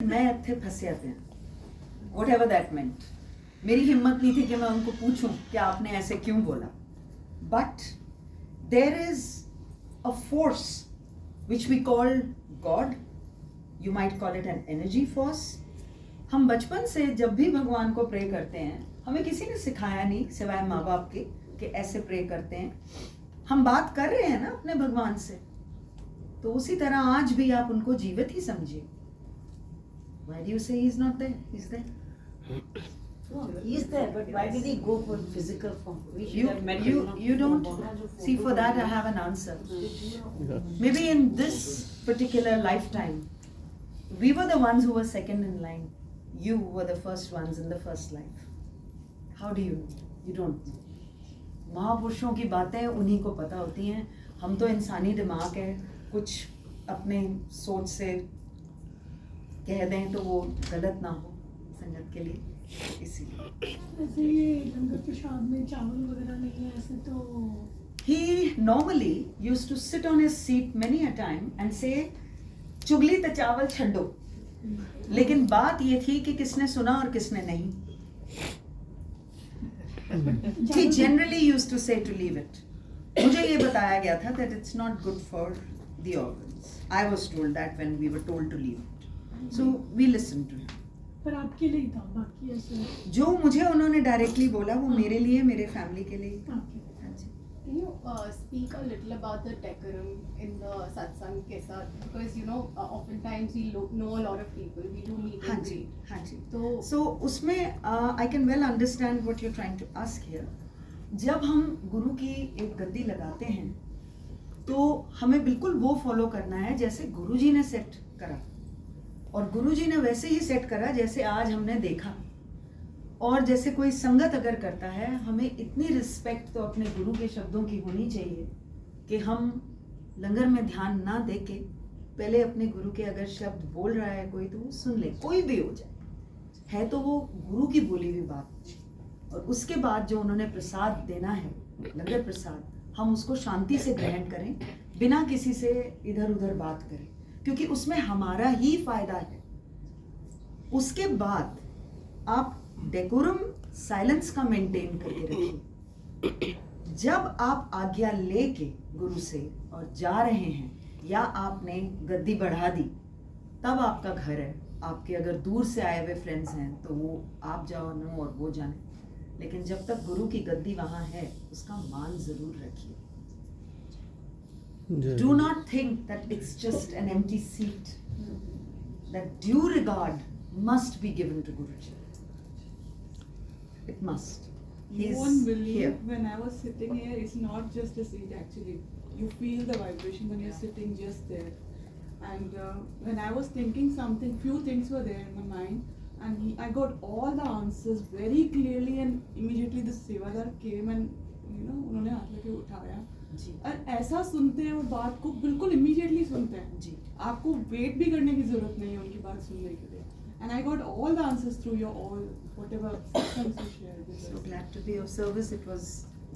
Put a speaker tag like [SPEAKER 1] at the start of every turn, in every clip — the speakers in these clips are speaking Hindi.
[SPEAKER 1] मैं थे फंसे आते हैं, whatever that meant. मेरी हिम्मत नहीं थी कि मैं उनको पूछूं कि आपने ऐसे क्यों बोला. But there is a force which we call God. You might call it an energy force. हम बचपन से जब भी भगवान को प्रे करते हैं, हमें किसी ने सिखाया नहीं सिवाय माँ बाप के कि ऐसे प्रे करते हैं. हम बात कर रहे हैं ना अपने भगवान से, तो उसी तरह आज भी आप उनको जीवित ही समझिए. Why do you say he's not there? He's there.
[SPEAKER 2] No, he's there, but why did he go for physical form? We should have met him.
[SPEAKER 1] You don't see. For that I have an answer. Maybe in this particular lifetime, we were the ones who were second in line. You were the first ones in the first life. How do you know? You don't know. महापुरुषों की बातें उन्हीं को पता होती हैं. हम तो इंसानी दिमाग है, कुछ अपने सोच से कह दें तो वो गलत ना हो संगत के लिए, इसीलिए.
[SPEAKER 3] ऐसे ये लंगर प्रसाद में चावल वगैरह नहीं है ऐसे तो.
[SPEAKER 1] He normally used to sit on his seat many a time and say, चुगली तो चावल छड्डो. लेकिन बात ये थी कि किसने सुना और किसने नहीं. He generally used to say to leave it. मुझे ये बताया गया था that it's not good for the organs. I was told that when we were told to leave it. So we listened to him.
[SPEAKER 3] पर आपके लिए ही था, बाकी ऐसे.
[SPEAKER 1] जो मुझे उन्होंने डायरेक्टली बोला वो मेरे लिए, मेरे फैमिली के लिए. हाँ जी.
[SPEAKER 4] Can you speak a little about the decorum in the satsang के साथ? Because you know, oftentimes we know a lot of people. We do meet
[SPEAKER 1] हाँ
[SPEAKER 4] and
[SPEAKER 1] जी,
[SPEAKER 4] greet.
[SPEAKER 1] हाँ जी.
[SPEAKER 4] तो
[SPEAKER 1] So उसमें I can well understand what you're trying to ask here. जब हम गुरु की एक गद्दी लगाते हैं तो हमें बिल्कुल वो फॉलो करना है जैसे गुरुजी ने सेट करा, और गुरुजी ने वैसे ही सेट करा जैसे आज हमने देखा. और जैसे कोई संगत अगर करता है, हमें इतनी रिस्पेक्ट तो अपने गुरु के शब्दों की होनी चाहिए कि हम लंगर में ध्यान ना दे के पहले अपने गुरु के अगर शब्द बोल रहा है कोई तो वो सुन ले, कोई भी हो जाए, है तो वो गुरु की बोली हुई बात. और उसके बाद जो उन्होंने प्रसाद देना है, लंगर प्रसाद, हम उसको शांति से ग्रहण करें, बिना किसी से इधर उधर बात करें, क्योंकि उसमें हमारा ही फायदा है. उसके बाद आप डेकोरम साइलेंस का मेंटेन करके रखिए. जब आप आज्ञा लेके गुरु से और जा रहे हैं या आपने गद्दी बढ़ा दी, तब आपका घर है. आपके अगर दूर से आए हुए फ्रेंड्स हैं तो वो आप जाओ ना और वो जाने, लेकिन जब तक गुरु की गद्दी वहाँ है उसका मान जरूर रखिए. Do not think that it's just an empty seat. That due regard must be given to Guruji. It must.
[SPEAKER 5] You won't believe, when I was sitting here, it's not just a seat actually. You feel the vibration when you're sitting just there. And when I was thinking something, few things were there in my mind, and I got all the answers very clearly, and immediately the Sevadar came and उन्होंने हाथ लेके उठाया. और ऐसा सुनते हैं वो बात को, बिल्कुल इमीडिएटली सुनते हैं
[SPEAKER 1] जी.
[SPEAKER 5] आपको वेट भी करने की जरूरत नहीं है उनकी बात सुनने के लिए. And I got all the answers through your all whatever systems you shared with us.
[SPEAKER 1] So glad to be of service. It was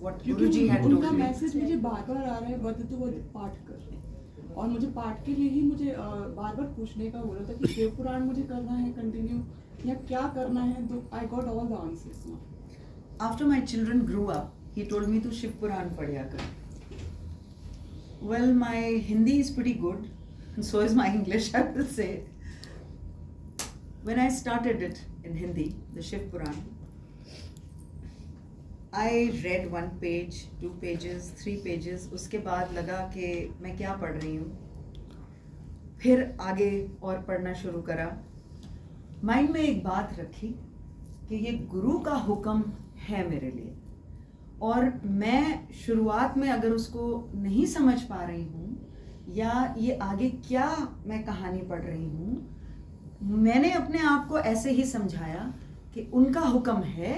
[SPEAKER 1] what
[SPEAKER 5] क्योंकि
[SPEAKER 1] Guruji had
[SPEAKER 5] उनका
[SPEAKER 1] told me.
[SPEAKER 5] मैसेज मुझे बार बार आ रहा है, वध तो वध पाठ कर. और मुझे पाठ के लिए ही मुझे बार बार पूछने का बोला था कि शिव पुराण मुझे करना है कंटिन्यू या क्या करना है. तो I got all the answers now.
[SPEAKER 1] After my children grew up, he told me to Shiv Puran padhya kar. Well, my Hindi is pretty good, and so is my English, I will say. When I started it in Hindi, the Shiv Puran, I read 1 page, 2 pages, 3 pages. उसके बाद लगा कि मैं क्या पढ़ रही हूँ. फिर आगे और पढ़ना शुरू करा. माइंड में एक बात रखी कि ये गुरु का हुक्म है मेरे लिए, और मैं शुरुआत में अगर उसको नहीं समझ पा रही हूँ या ये आगे क्या मैं कहानी पढ़ रही हूँ, मैंने अपने आप को ऐसे ही समझाया कि उनका हुक्म है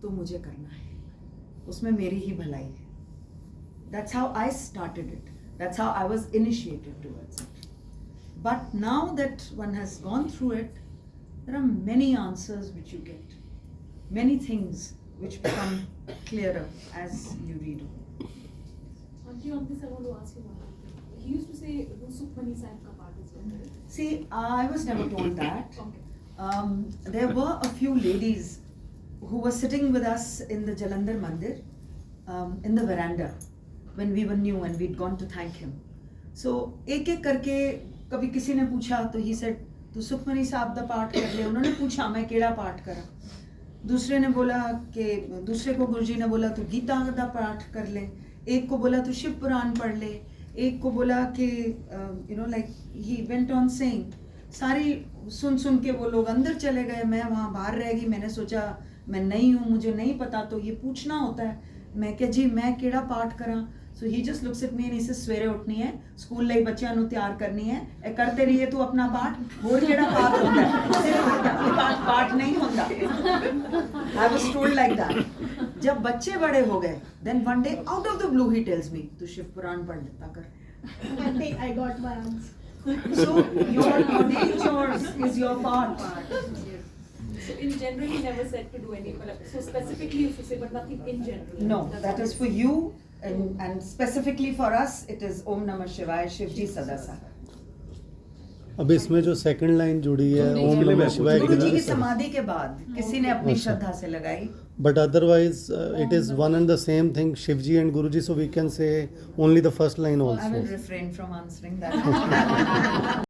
[SPEAKER 1] तो मुझे करना है, उसमें मेरी ही भलाई है. That's how I started it. That's how I was initiated towards it. But now that one has gone through it, there are many answers which you get, many things which become clearer as you read on.
[SPEAKER 6] Auntie, on this I want to ask you one thing. He used to say do Sukhmani Sahib ka part as well.
[SPEAKER 1] See, I was never told that. There were a few ladies who were sitting with us in the Jalandhar Mandir, in the veranda, when we were new and we'd gone to thank him. So एक एक करके कभी किसी ने पूछा तो he said तू सुखमनी साहब दा पाठ कर ले. उन्होंने पूछा मैं केड़ा पाठ करा. दूसरे ने बोला कि दूसरे को गुरुजी ने बोला तू गीता दा पाठ कर ले. एक को बोला तू शिव पुराण पढ़ ले. एक को बोला कि you know like he went on saying. सारी सुन के वो लोग अंदर चले गए. मैं वहाँ बाहर रह गई. मैंने सोचा मैं नहीं हूँ, मुझे नहीं पता, तो ये पूछना होता है. मैं क्या जी मैं केड़ा पाठ करा. So he just looks at me and he says सवेरे उठनी है, स्कूल ਲਈ ਬੱਚਿਆਂ ਨੂੰ ਤਿਆਰ ਕਰਨੀ ਹੈ, ਇਹ करते रहिए तू अपना पाठ. ਹੋਰ ਕਿਹੜਾ ਪਾਠ ਹੁੰਦਾ ਹੈ? सिर्फ पाठ नहीं होता. I was told like that. जब बच्चे बड़े हो गए, then one day out of the blue he tells me तू शिव पुराण पढ़ लेता कर.
[SPEAKER 3] I think I got my answer.
[SPEAKER 1] So your daily chores is your part.
[SPEAKER 6] So in general, he never said to do any. So specifically, you should say, but nothing in general.
[SPEAKER 1] No, that is for you, and specifically for us, it is Om Namah Shivaya, Shivji Sadasa.
[SPEAKER 7] अब इसमें जो सेकंड लाइन जुड़ी है ओम नमः शिवाय
[SPEAKER 1] गुरु जी की समाधि के बाद किसी ने अपनी श्रद्धा से लगाई.
[SPEAKER 7] But otherwise it is one and the same thing Shivji and Guruji, so we can say only the first line
[SPEAKER 1] I will
[SPEAKER 7] also.
[SPEAKER 1] refrain from answering that.